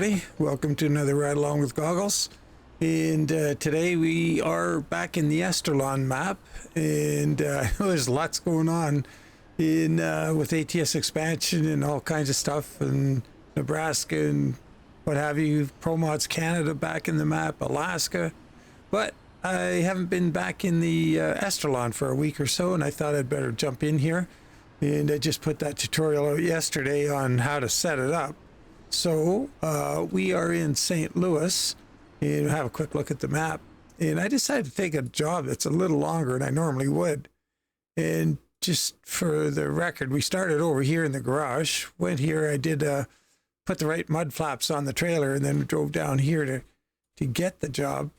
everybody. Welcome to another Ride Along with Goggles. And today we are back in the Esterlon map. And I know there's lots going on in with ATS expansion and all kinds of stuff. And Nebraska and what have you. ProMods Canada back in the map. Alaska. But I haven't been back in the Esterlon for a week or so. And I thought I'd better jump in here. And I just put that tutorial out yesterday on how to set it up. So we are in St. Louis, and have a quick look at the map. And I decided to take a job that's a little longer than I normally would. And just for the record, we started over here in the garage. Went here, I did put the right mud flaps on the trailer, and then drove down here to get the job.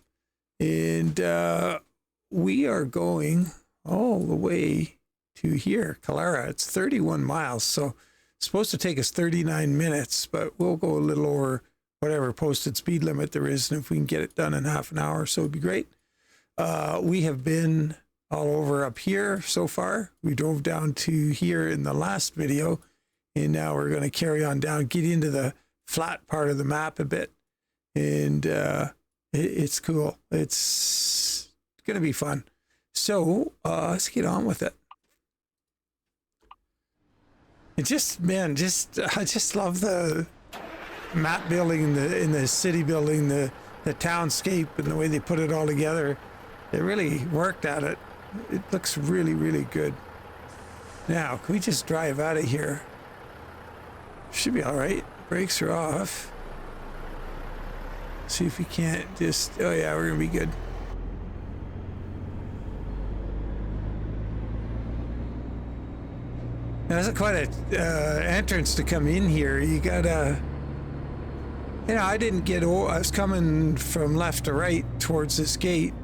And we are going all the way to here, Calera. It's 31 miles, so it's supposed to take us 39 minutes, but we'll go a little over whatever posted speed limit there is, and if we can get it done in half an hour, so it'd be great. We have been all over up here so far. We drove down to here in the last video, and now we're going to carry on down, get into the flat part of the map a bit, and it's cool. It's going to be fun. So let's get on with it. It just, man, I just love the map building in the city building, the townscape, and the way they put it all together. They really worked at it. It looks really, really good. Now, can we just drive out of here? Should be all right. Brakes are off. See if we can't just, oh yeah, we're gonna be good. There's quite a entrance to come in here. You gotta, you know, I didn't get, I was coming from left to right towards this gate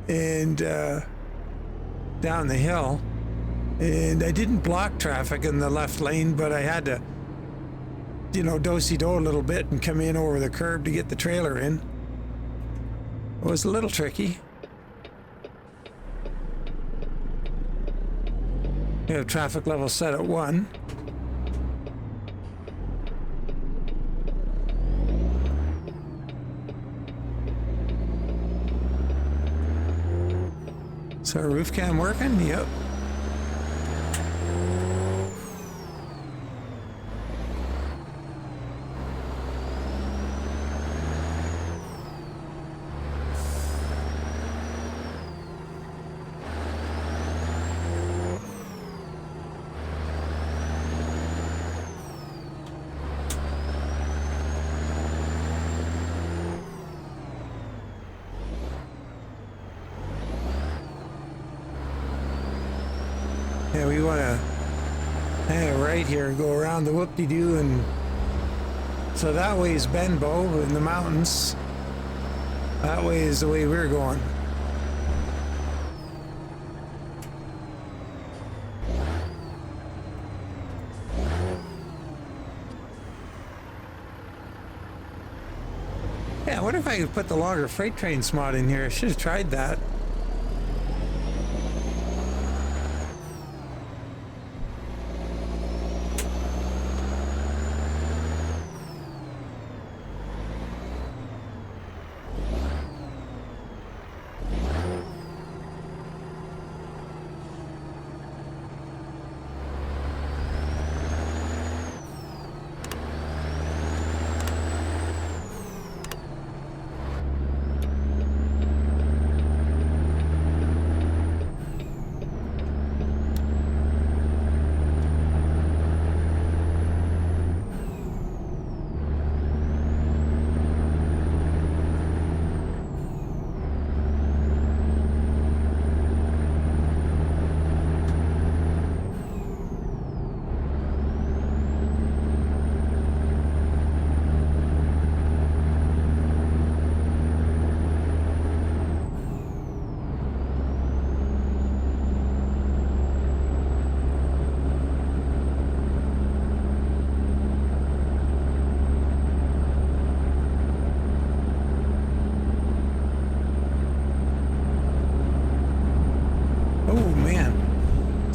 and down the hill, and I didn't block traffic in the left lane, but I had to, you know, do-si-do a little bit and come in over the curb to get the trailer in. It was a little tricky. We have traffic level set at 1. Is our roof cam working? Yep. Yeah, we want to hang right here and go around the whoop-de-doo, and so that way is Benbow in the mountains. That way is the way we're going. Yeah, I wonder if I could put the longer freight train mod in here. I should have tried that.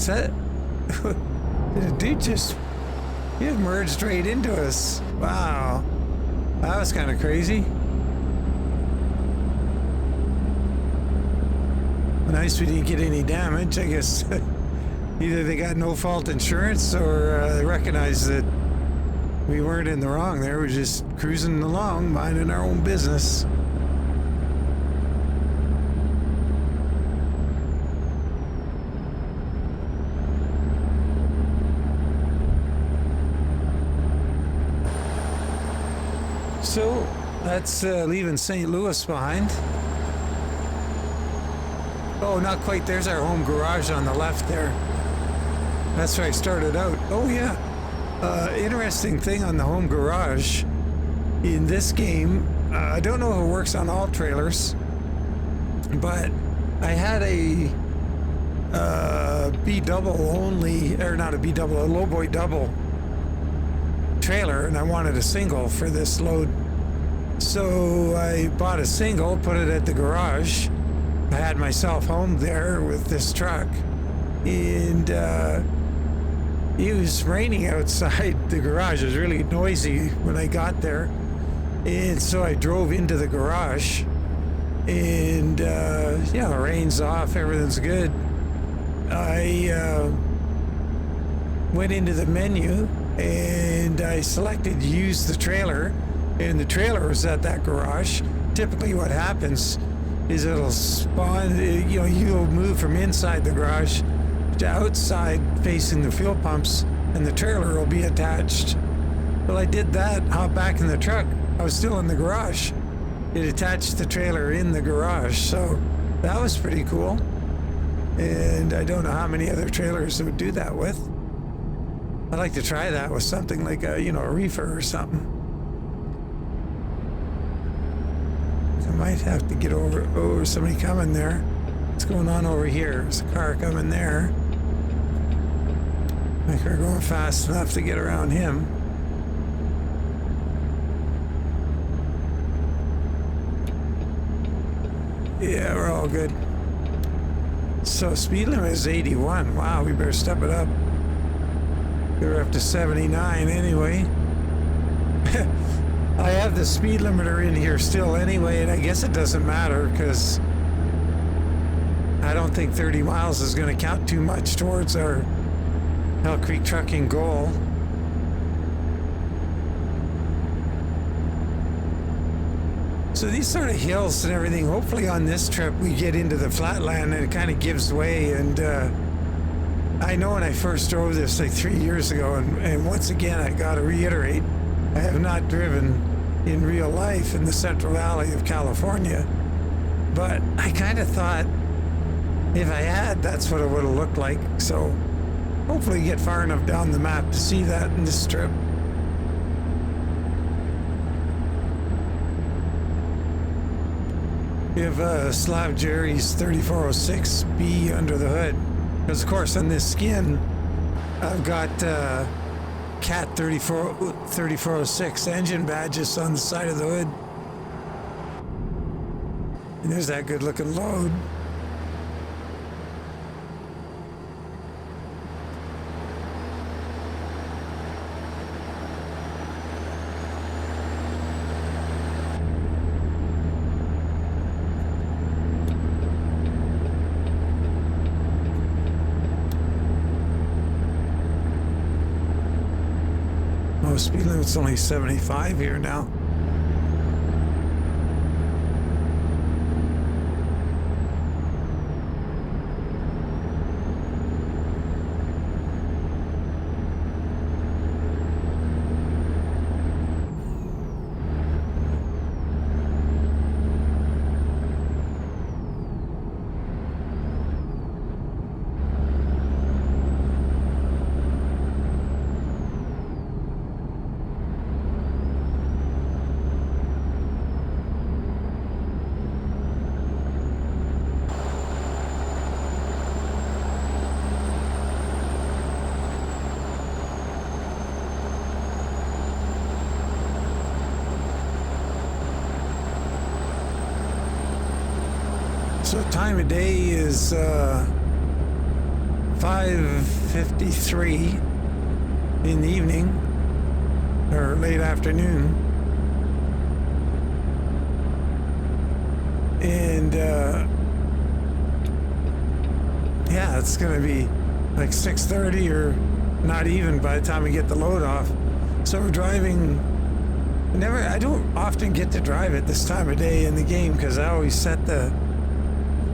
That the dude just merged right into us. Wow. That was kind of crazy. Nice we didn't get any damage. I guess either they got no fault insurance or they recognized that we weren't in the wrong there. We're just cruising along, minding our own business. So that's leaving St. Louis behind. Oh, not quite. There's our home garage on the left there. That's where I started out. Oh, yeah. Interesting thing on the home garage. In this game, I don't know if it works on all trailers, but I had a B double only, or not a B double, a Lowboy double trailer, and I wanted a single for this load. So I bought a single, put it at the garage. I had myself home there with this truck, and it was raining outside the garage. It was really noisy when I got there, and so I drove into the garage, and yeah, the rain's off, everything's good. I went into the menu and I selected use the trailer, and the trailer was at that garage. Typically what happens is it'll spawn, you know, you'll move from inside the garage to outside facing the fuel pumps, and the trailer will be attached. Well, I did that, hopped back in the truck. I was still in the garage. It attached the trailer in the garage, so that was pretty cool. And I don't know how many other trailers it would do that with. I'd like to try that with something like a, you know, a reefer or something. I might have to get over. Oh, there's somebody coming there. What's going on over here? There's a car coming there. I think we're going fast enough to get around him. Yeah, we're all good. So speed limit is 81. Wow, we better step it up. We're up to 79 anyway. I have the speed limiter in here still anyway, and I guess it doesn't matter because I don't think 30 miles is going to count too much towards our Hell Creek trucking goal. So these sort of hills and everything, hopefully on this trip we get into the flatland and it kind of gives way. And I know when I first drove this like 3 years ago, and once again I got to reiterate, I have not driven in real life in the Central Valley of California, but I kind of thought if I had, that's what it would have looked like. So hopefully get far enough down the map to see that in this trip. We have Slav Jerry's 3406B under the hood. Because of course on this skin, I've got KaD 3406 engine badges on the side of the hood. And there's that good looking load. Speed limit's only 75 here now. So time of day is 5:53 in the evening, or late afternoon. And yeah, it's gonna be like 6:30 or not even by the time we get the load off. So we're driving. I don't often get to drive at this time of day in the game because I always set the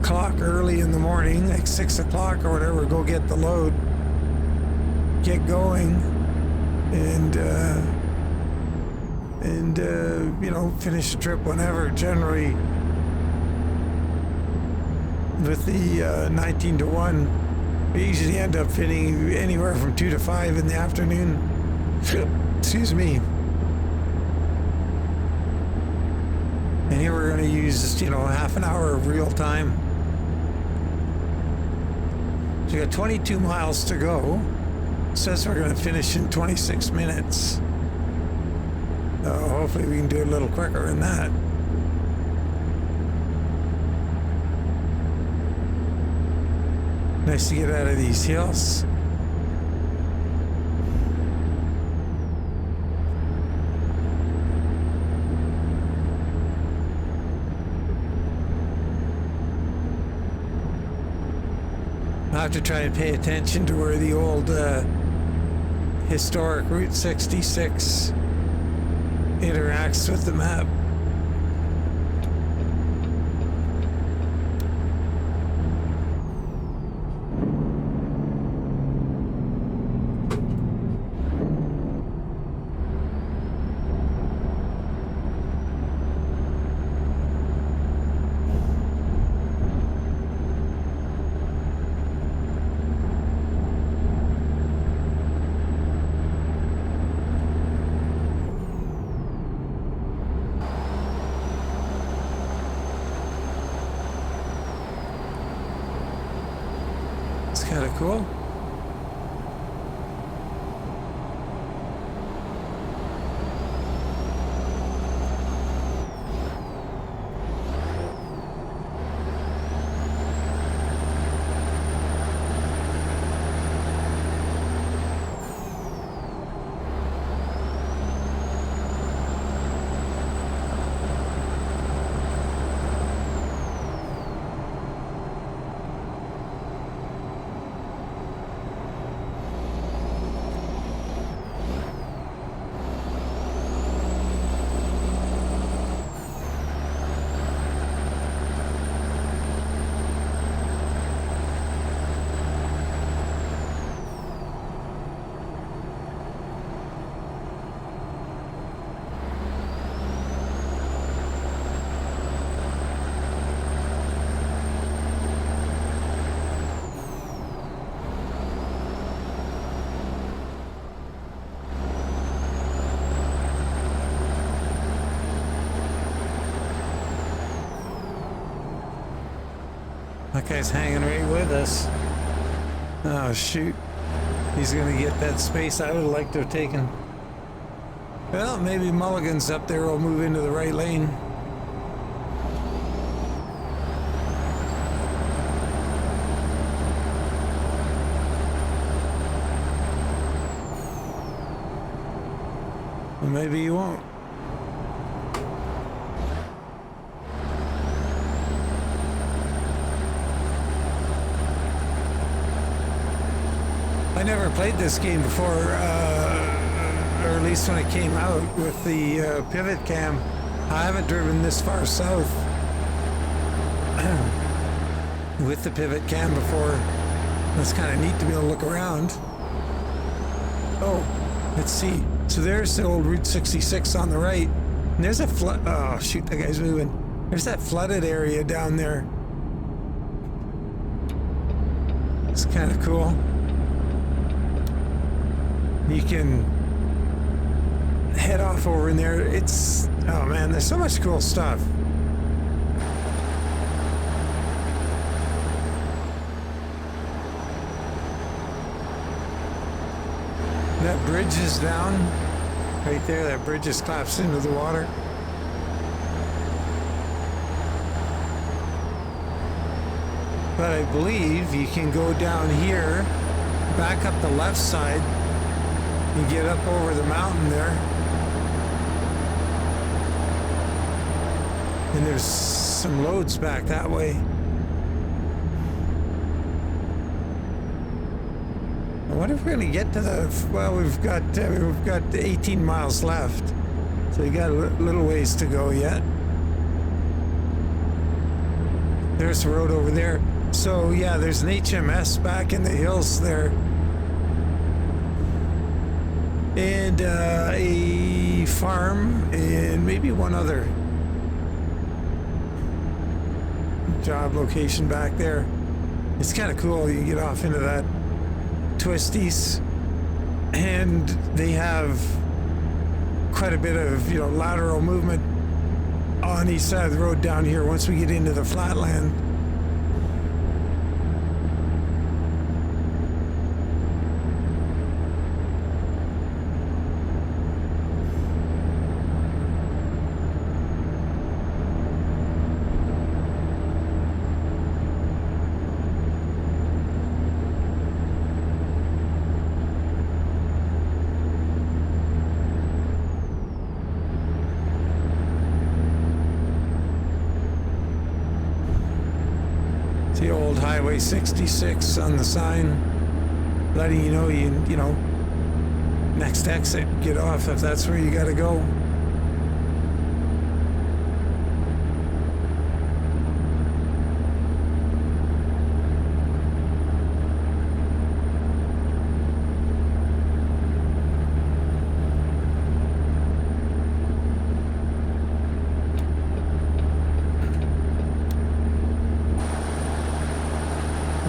clock early in the morning, like 6 o'clock or whatever, go get the load, get going, and you know, finish the trip whenever. Generally with the 19 to 1, we usually end up fitting anywhere from 2 to 5 in the afternoon. Excuse me. And here we're going to use, you know, half an hour of real time. So we got 22 miles to go. Says we're going to finish in 26 minutes. Hopefully we can do it a little quicker than that. Nice to get out of these hills. I have to try and pay attention to where the old historic Route 66 interacts with the map. Kind of cool. That guy's hanging right with us. Oh, shoot. He's going to get that space I would like to have taken. Well, maybe Mulligan's up there will move into the right lane. Or maybe he won't. I never played this game before, or at least when it came out with the pivot cam. I haven't driven this far south with the pivot cam before. It's kind of neat to be able to look around. Oh, let's see. So there's the old Route 66 on the right. And there's a flood. Oh, shoot, that guy's moving. There's that flooded area down there. It's kind of cool. You can head off over in there. It's, oh man, there's so much cool stuff. That bridge is down right there. That bridge just collapsed into the water. But I believe you can go down here, back up the left side, and get up over the mountain there. And there's some loads back that way. I wonder if we're going to get to the... Well, we've got 18 miles left, so we got a little ways to go yet. There's the road over there. So yeah, there's an HMS back in the hills there, and a farm, and maybe one other job location back there. It's kind of cool. You get off into that twisties, and they have quite a bit of, you know, lateral movement on each side of the road down here once we get into the flatland. The old Highway 66 on the sign, letting you know you know, next exit, get off if that's where you gotta go.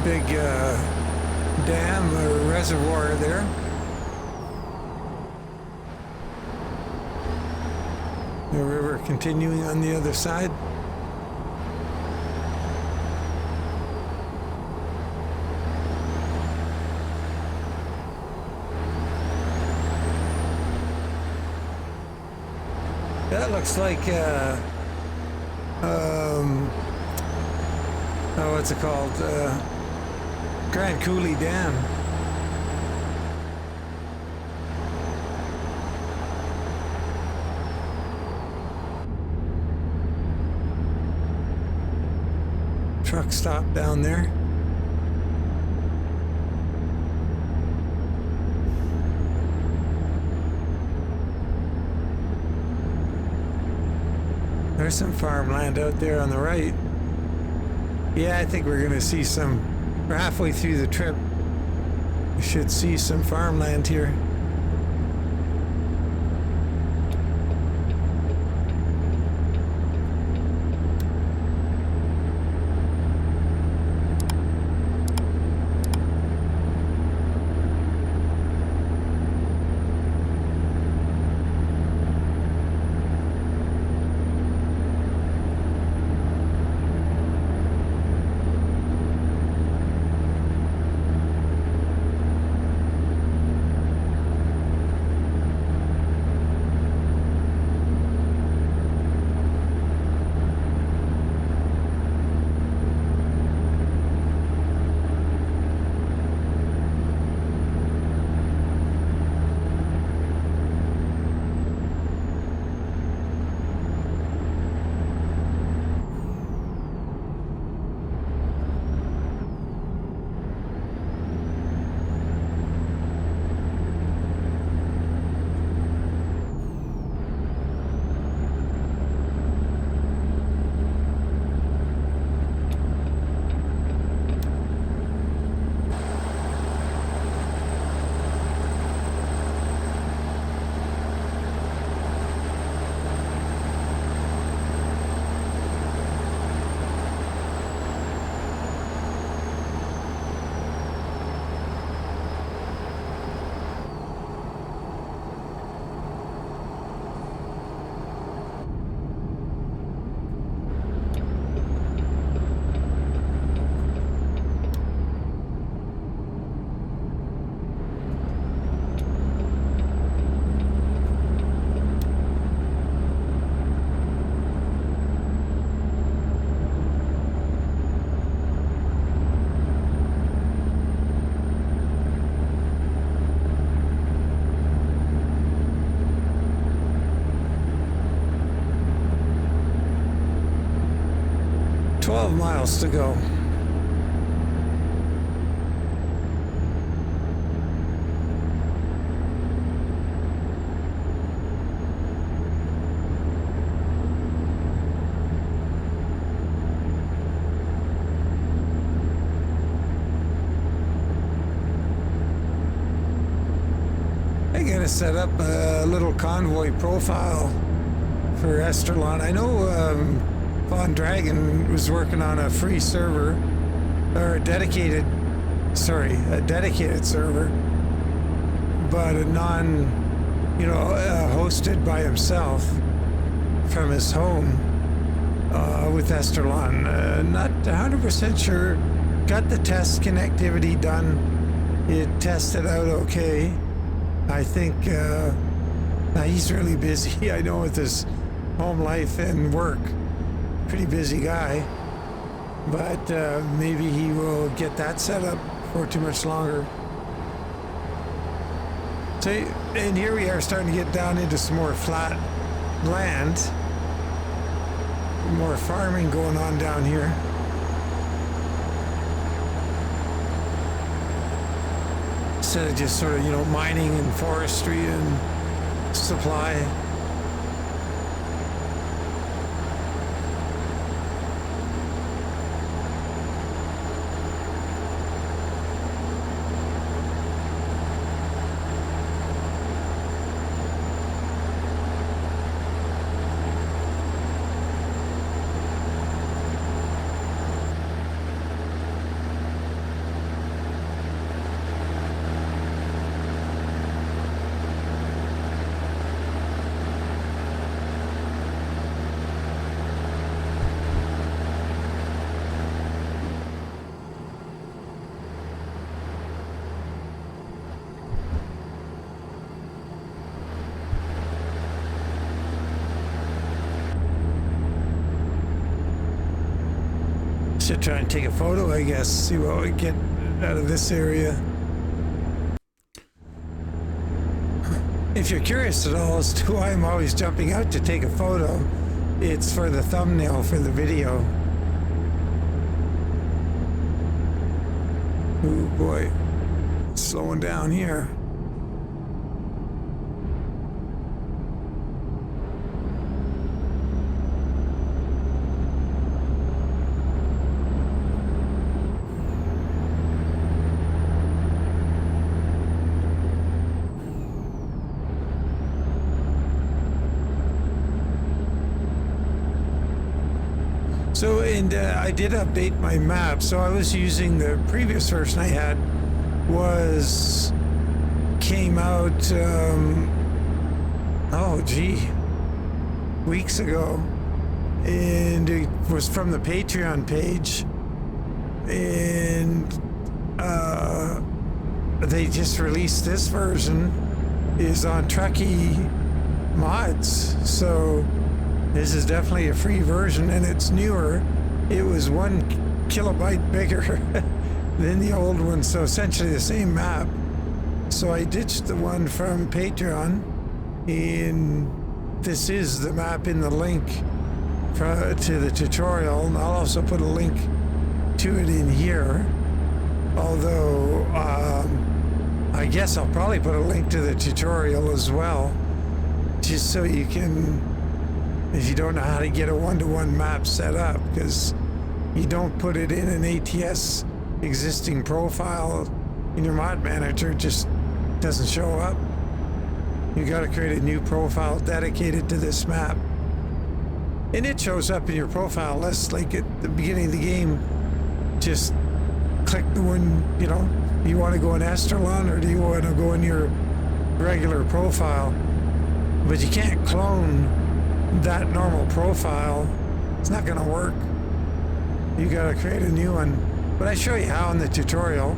Big dam or reservoir there. The river continuing on the other side. That looks like oh, what's it called? Grand Coulee Dam. Truck stop down there. There's some farmland out there on the right. Yeah, I think we're gonna see some. We're halfway through the trip. We should see some farmland here. miles to go. I'm gonna set up a little convoy profile for Esterlon. I know Vondraghen was working on a free server, or a dedicated server, but a hosted by himself from his home with Esterlon. Not 100% sure. Got the test connectivity done. It tested out okay. I think he's really busy. I know with his home life and work, pretty busy guy. But maybe he will get that set up for too much longer. So, and here we are starting to get down into some more flat land. More farming going on down here. Instead of just sort of, mining and forestry and supply. Should try and take a photo, I guess, see what we get out of this area. If you're curious at all as to why I'm always jumping out to take a photo, it's for the thumbnail for the video. Oh boy, slowing down here. So, and I did update my map. So I was using the previous version I had came out, weeks ago. And it was from the Patreon page. And they just released this version is on Truckee mods. So this is definitely a free version, and it's newer. It was 1 kilobyte bigger than the old one, so essentially the same map. So I ditched the one from Patreon, and this is the map in the link to the tutorial, and I'll also put a link to it in here. Although, I guess I'll probably put a link to the tutorial as well, just so you can, if you don't know how to get a one-to-one map set up, because you don't put it in an ATS existing profile in your mod manager, it just doesn't show up. You got to create a new profile dedicated to this map, and it shows up in your profile list like at the beginning of the game. Just click the one, you want to go in Esterlon, or do you want to go in your regular profile? But you can't clone that normal profile. It's not going to work. You got to create a new one. But I show you how in the tutorial.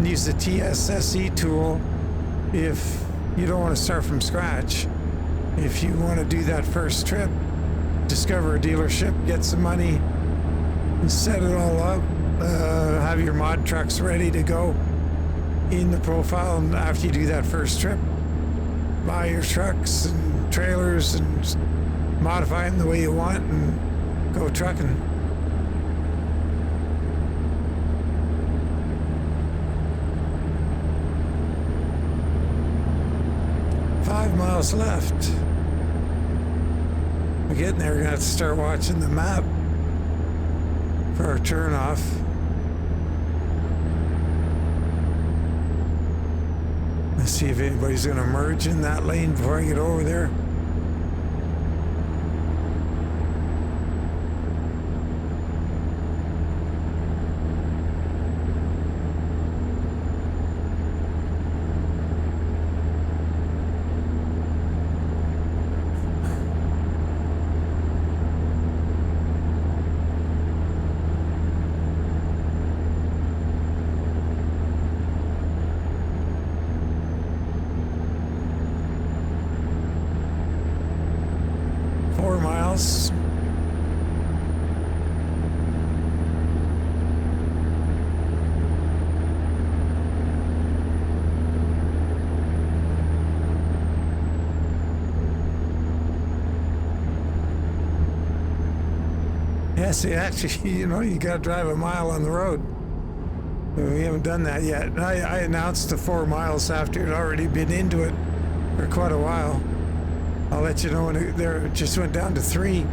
Use the TSSE tool if you don't want to start from scratch. If you want to do that first trip, discover a dealership, get some money, and set it all up. Have your mod trucks ready to go in the profile, and after you do that first trip, buy your trucks and trailers and modify them the way you want and go trucking. miles left. We're getting there. We're gonna have to start watching the map for our turn off. Let's see if anybody's gonna merge in that lane before I get over there. See, actually, you know, you got to drive a mile on the road. We haven't done that yet. I announced the 4 miles after it already been into it for quite a while. I'll let you know when it just went down to 3.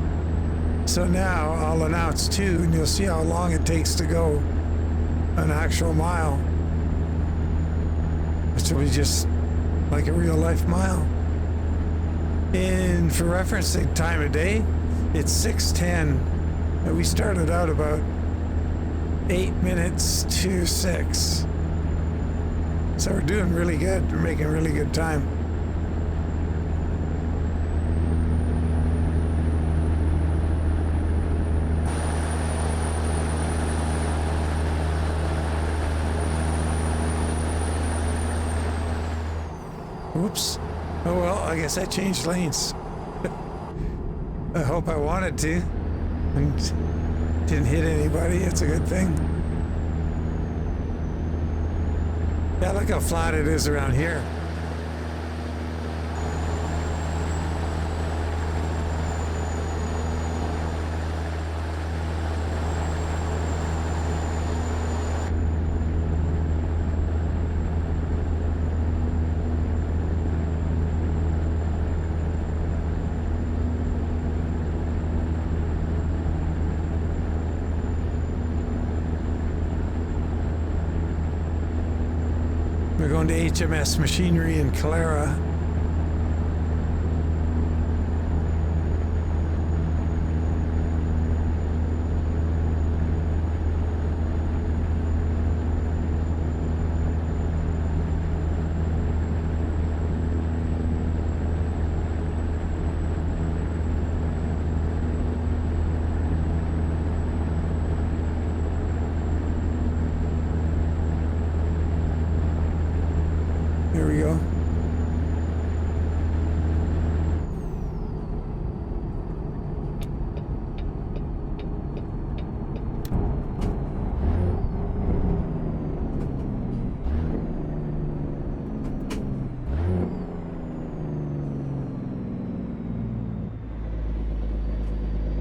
So now I'll announce 2, and you'll see how long it takes to go an actual mile, which will be just like a real life mile. And for reference, the time of day, it's 6:10. We started out about 8 minutes to 6. So we're doing really good. We're making really good time. Oops. Oh well, I guess I changed lanes. I hope I wanted to. And didn't hit anybody. It's a good thing. Yeah, look how flat it is around here. We're going to HMS Machinery in Calera. There we go.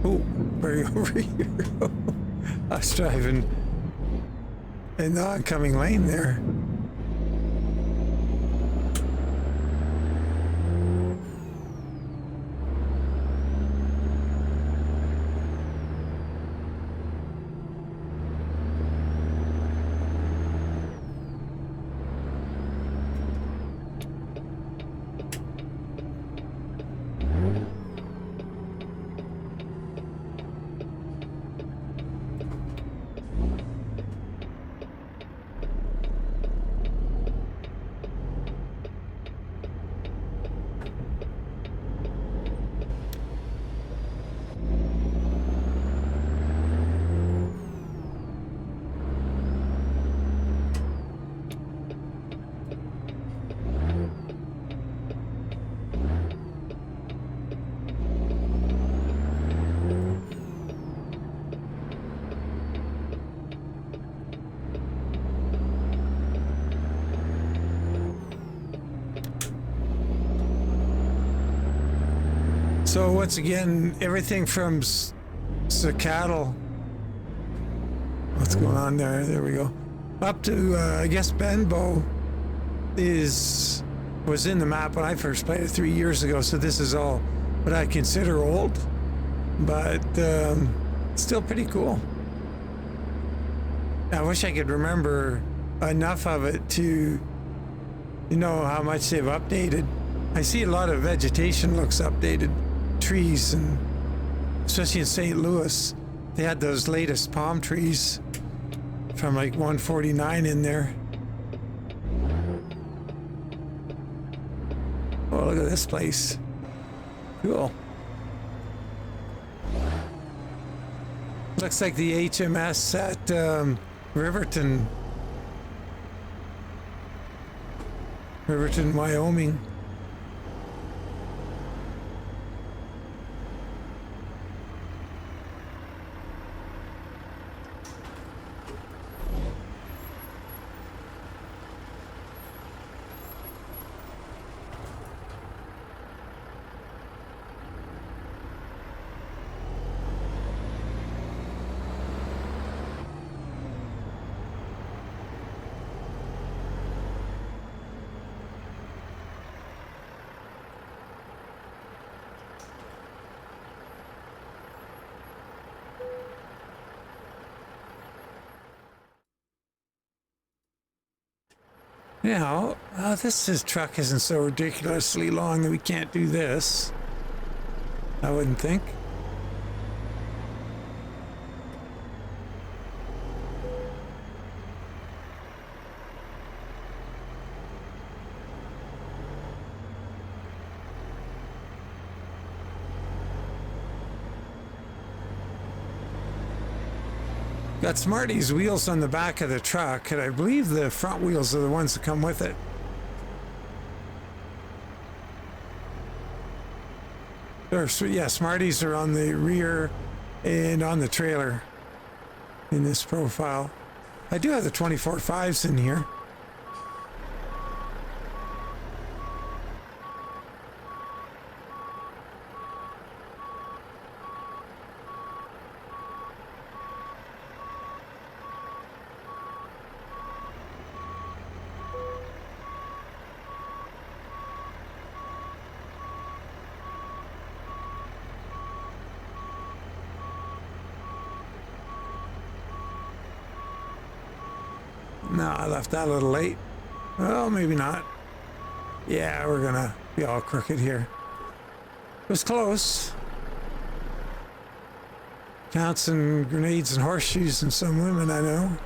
Oh, very over here. I was driving in the oncoming lane there. So once again, everything from cattle. What's going on there? There we go. Up to I guess Benbow is was in the map when I first played it 3 years ago, so this is all what I consider old, but still pretty cool. I wish I could remember enough of it to know how much they've updated. I see a lot of vegetation looks updated, trees, and especially in St. Louis, they had those latest palm trees from like 149 in there. Oh, look at this place. Cool. Looks like the HMS at Riverton, Wyoming. Now, this truck isn't so ridiculously long that we can't do this. I wouldn't think. Got Smarty's wheels on the back of the truck, and I believe the front wheels are the ones that come with it. Yeah, Smarty's are on the rear and on the trailer in this profile. I do have the 24.5s in here. No, I left that a little late. Well, maybe not. Yeah, we're gonna be all crooked here. It was close. Counts and grenades and horseshoes and some women I know.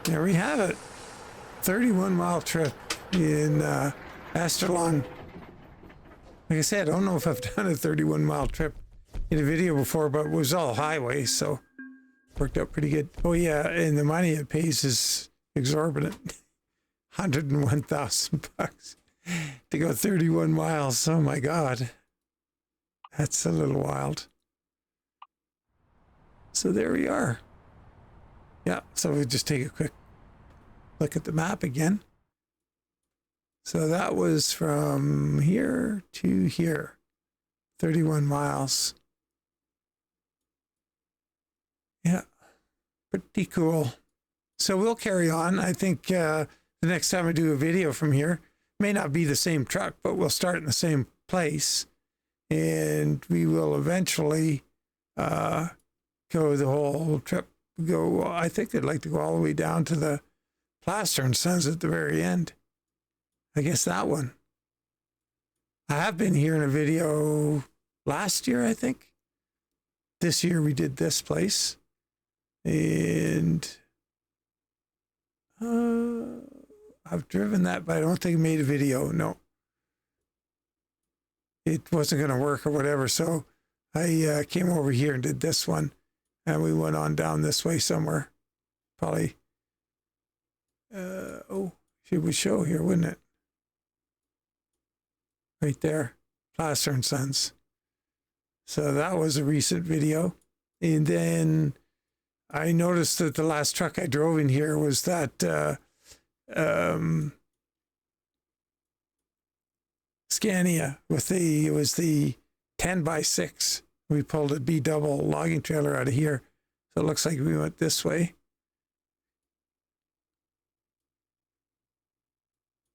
There we have it. 31-mile trip in Esterlon. Like I said, I don't know if I've done a 31-mile trip in a video before, but it was all highway, so worked out pretty good. Oh yeah, and the money it pays is exorbitant. $101,000 to go 31 miles. Oh my God. That's a little wild. So there we are. Yeah, so we'll just take a quick look at the map again. So that was from here to here, 31 miles. Yeah, pretty cool. So we'll carry on. I think the next time I do a video from here, may not be the same truck, but we'll start in the same place. And we will eventually go the whole trip. I think they'd like to go all the way down to the Plaster and Sons at the very end. I guess that one. I have been here in a video last year, I think. This year we did this place. And I've driven that, but I don't think I made a video. No. It wasn't going to work or whatever. So I came over here and did this one. And we went on down this way somewhere. Probably. It would show here, wouldn't it? Right there, Plaster and Sons. So that was a recent video. And then I noticed that the last truck I drove in here was that Scania with it was the 10x6. We pulled a B double logging trailer out of here So it looks like we went this way.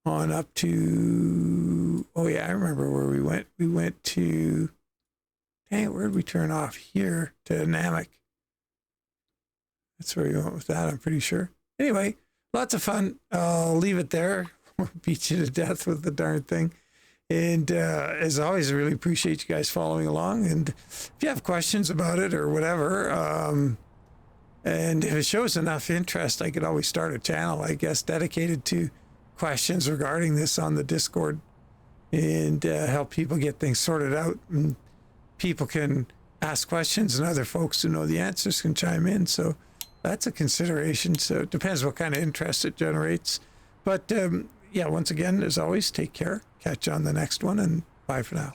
On up to, oh yeah, I remember where we went. We went to, dang it, where did we turn off? Here to Namek. That's where we went with that, I'm pretty sure. Anyway, lots of fun. I'll leave it there. Beat you to death with the darn thing. And as always, I really appreciate you guys following along. And if you have questions about it or whatever, and if it shows enough interest, I could always start a channel, I guess, dedicated to questions regarding this on the Discord, and help people get things sorted out, and people can ask questions and other folks who know the answers can chime in. So that's a consideration. So it depends what kind of interest it generates. But yeah, once again, as always, take care. Catch you on the next one, and bye for now.